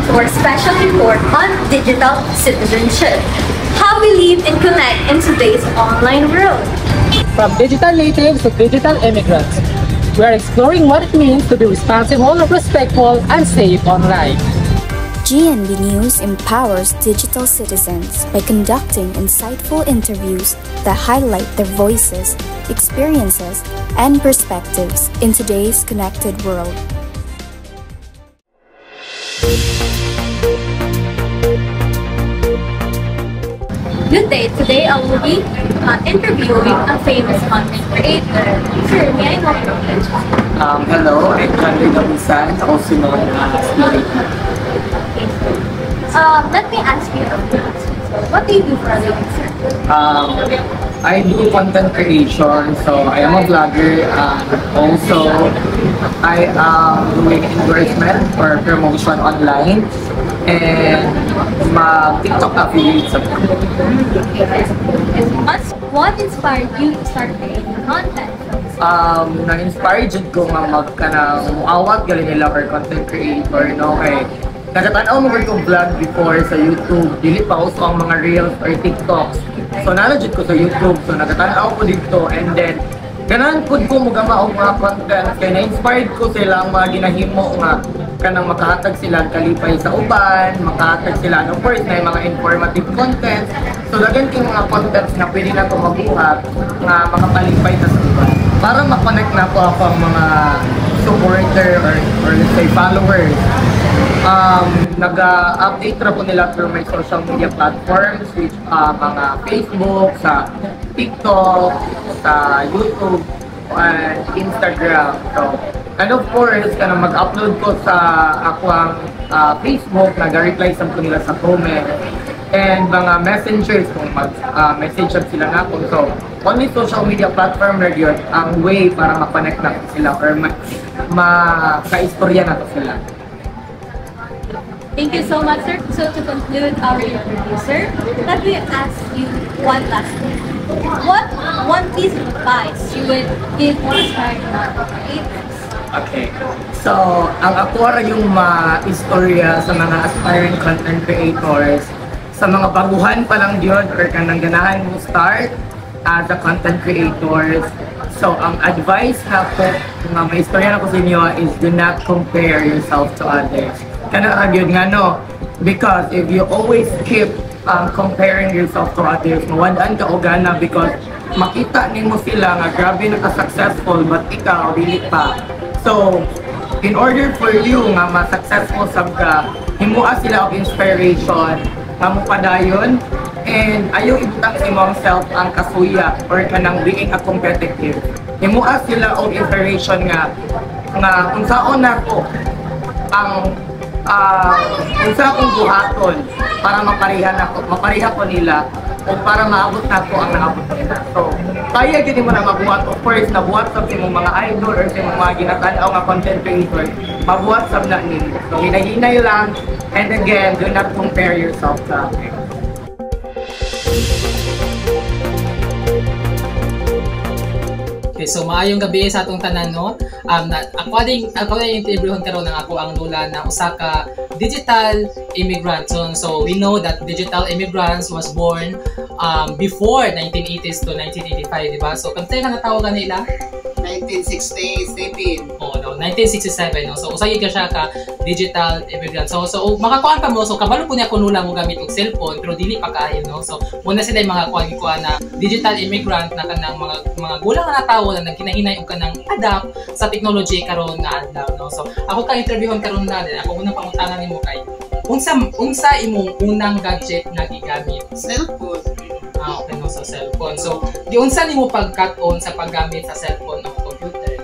to our special report on digital citizenship. How we live and connect in today's online world. From digital natives to digital immigrants, we are exploring what it means to be responsible, respectful, and safe online. GNB News empowers digital citizens by conducting insightful interviews that highlight their voices, experiences, and perspectives in today's connected world. Good day. Today I will be interviewing a famous content creator. Sir, may I know your name? Hello, I'm John Renabusan. Ako si Mona. Let me ask you a question. What do you do for a living, sir? I do content creation, so I am a vlogger. Also, I am doing endorsement or promotion online and TikTok affiliate sa What inspired you to start creating content? Na-inspire jud ko nga magkanang muawat gali nila or content creator, no? Kay nakatanaw mo ko vlog before sa YouTube, dili pa uso ang mga reels or TikToks. So nalajud ko sa YouTube, so nakatanaw ko dito, and then ganan pud ko mugama og mga content kay na-inspired ko sila ang mga ginahimo nga kanang makahatag sila kalipay sa uban, makahatag sila of course na mga informative content. So dagan kay mga contents na pwede na ko mabuhat nga makapalipay sa uban para ma-connect na po ako ang mga supporter or let's say followers. Nag-update na po nila through my social media platforms, which mga Facebook, sa TikTok, sa YouTube, and Instagram. So, and of course, mag-upload ko sa akwang Facebook, nag-reply sa nila sa comment, and mga messengers kung mag-message sila na ako. So, only social media platform na yun ang way para ma-connect na sila or maka-istorya na to sila. Thank you so much, sir. So to conclude our interview, sir, let me ask you one last thing. What one piece of advice you would give to aspiring content creators? Okay. So, ang ako ra yung ma-istorya sa mga aspiring content creators, sa mga baguhan pa lang yun or kanang ganahan mo start as a content creators. So, ang advice na po, nga ma-istorya na ko sa inyo is do not compare yourself to others. Kanang yun nga no, because if you always keep comparing yourself to others, mawadaan ka o gana because makita nimo sila nga grabe na ka-successful but ikaw dili pa. So, in order for you nga ma-successful sab ka, himua sila og inspiration nga mo padayon and ayaw ibutang sa imong self ang kasuya or kanang being a competitive. Himua sila og inspiration nga unsaon nako ang unsa akong buhaton para mapariha ko nila o para maabot na ko ang naabot nila. So, kaya gini mo na mabuhat. Of course, nabuhat sa imong mga idol or sa imong mga ginatanaw nga content creator, mabuhat sa na nila. So, hinahinay lang, and again, do not compare yourself to others. Okay, so maayong gabi sa atong tanan, no? Ako din interviewon karon ng ako ang lula na usa ka digital immigrant. So we know that digital immigrants was born before 1980s to 1985, di ba? So kantay nga tawagan nila 1967. Oh, no, 1967, no. So usay ka siya ka digital immigrant. So makakuan pa mo, so kabalo po niya kuno lang mo gamit og cellphone pero dili pa kaayo, no. So muna sila yung mga kuan na digital immigrant na kanang mga gulang na tawo na nagkinahinay og kanang adapt sa technology karon nga adlaw, no. So ako ka interviewon karon na din. Ako unang pangutangan nimo kay unsa imong unang gadget na gigamit? Cellphone. Okay, no, sa cellphone. So di unsa nimo pagkat-on sa paggamit sa cellphone o computer?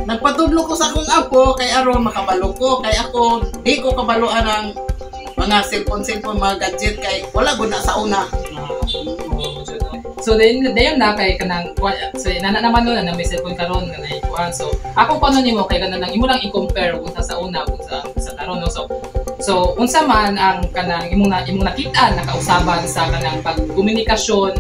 Nagpatudlo ko sa akong apo kay aron makabalo ko kay ako di ko kabaluan ang mga cellphone mga gadget kay wala gud na sa una. So dayon na kay kanang so nana naman na may cellphone karon nga naikuan. So ako kuno nimo kay kanang imo lang i-compare kung sa una kung sa karon, no. So unsa man ang kanang imong nakita nakausaban sa kanang pagkomunikasyon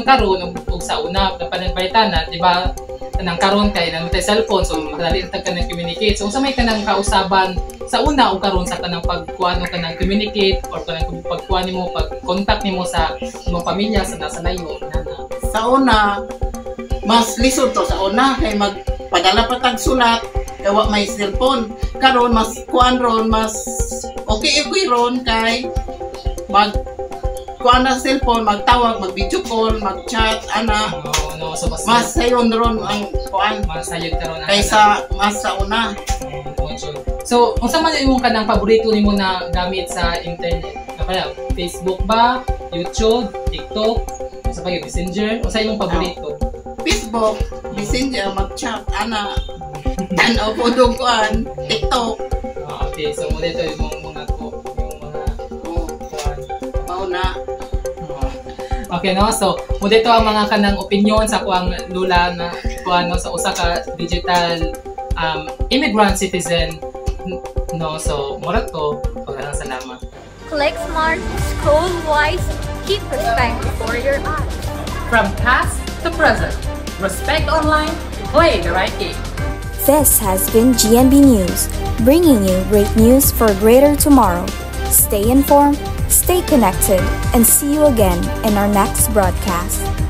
karon ug sa una panagbaytan na, di ba? Kanang karon kay nang cellphone, so madali tag kanang communicate. So unsa may kanang kausaban sa una o karon sa kanang pagkuano kanang communicate or kanang pagkuan nimo pag-contact nimo sa imong pamilya sa nasa layo nana? Sa una, mas lisod to sa una kay magpadala pa tag sulat kay wa may cellphone. Karon mas kuan ron, mas okay ron kay mag kuan na cellphone, magtawag, mag-video call, mag-chat, ana. No, so Mas sayon ron ang kuan mas sayod karon kaysa mas sa una. So, unsa man imong kanang paborito nimo na gamit sa internet? Kapala, Facebook ba, YouTube, TikTok, unsa pa yung Messenger? Unsa imong paborito? Facebook, Messenger, mag-chat, ana. Ano po doon kuan, TikTok. Okay, so muna ito yung mga kuan. Mauna. Okay, no? So, muna ito ang mga kanang opinion sa kuang lula na kuan no, sa usa ka digital immigrant citizen. No, so mura to. Pagkalang salamat. Click smart, scroll wise, keep respect for your eyes. From past to present, respect online, play the right game. This has been GNB News, bringing you great news for a greater tomorrow. Stay informed, stay connected, and see you again in our next broadcast.